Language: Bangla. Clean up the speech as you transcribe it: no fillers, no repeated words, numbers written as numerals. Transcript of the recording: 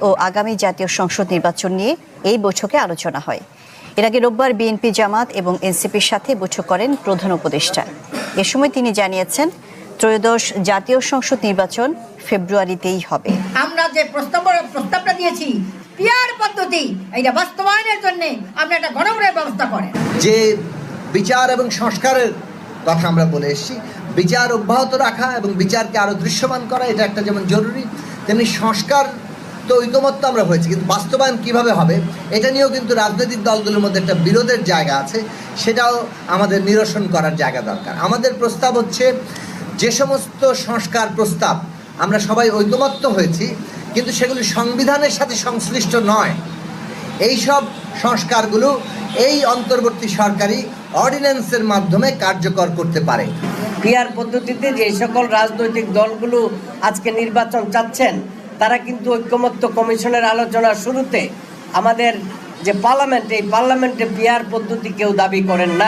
ও আগামী জাতীয় সংসদ নির্বাচন নিয়ে এই বৈঠকে আলোচনা হয়। এর আগে রোববার বিএনপি, জামাত এবং এনসিপির সাথে বৈঠক করেন প্রধান উপদেষ্টা। এ সময় তিনি জানিয়েছেন, ত্রয়োদশ জাতীয় সংসদ নির্বাচন ফেব্রুয়ারিতেই হবে। আমরা যে প্রস্তাবটা দিয়েছি পিআর পদ্ধতি, এইটা বাস্তবায়নের জন্য আমরা একটা গণভোটের ব্যবস্থা করেন। যে বিচার এবং সংস্কারের কথা আমরা বলে এসেছি, বিচার অব্যাহত রাখা এবং বিচারকে আরো দৃশ্যমান করা, এটা একটা যেমন জরুরি, তেমনি সংস্কার তো ঐকমত্য আমরা হয়েছি, কিন্তু বাস্তবায়ন কিভাবে হবে এটা নিয়েও কিন্তু রাজনৈতিক দলগুলোর মধ্যে একটা বিরোধের জায়গা আছে, সেটাও আমাদের নিরসন করার জায়গা দরকার। আমাদের প্রস্তাব হচ্ছে, যে সমস্ত সংস্কার প্রস্তাব আমরা সবাই ঐকমত্য হয়েছি কিন্তু সেগুলি সংবিধানের সাথে সংশ্লিষ্ট নয়, এই সব সংস্কারগুলো এই অন্তর্বর্তী সরকারি অর্ডিন্যান্সের মাধ্যমে কার্যকর করতে পারে। পিআর পদ্ধতিতে যে সকল রাজনৈতিক দলগুলো আজকে নির্বাচন চাচ্ছেন, তারা কিন্তু ঐকমত্য কমিশনের আলোচনার শুরুতে আমাদের যে পার্লামেন্ট, এই পার্লামেন্টে পিআর পদ্ধতি কেউ দাবি করেন না।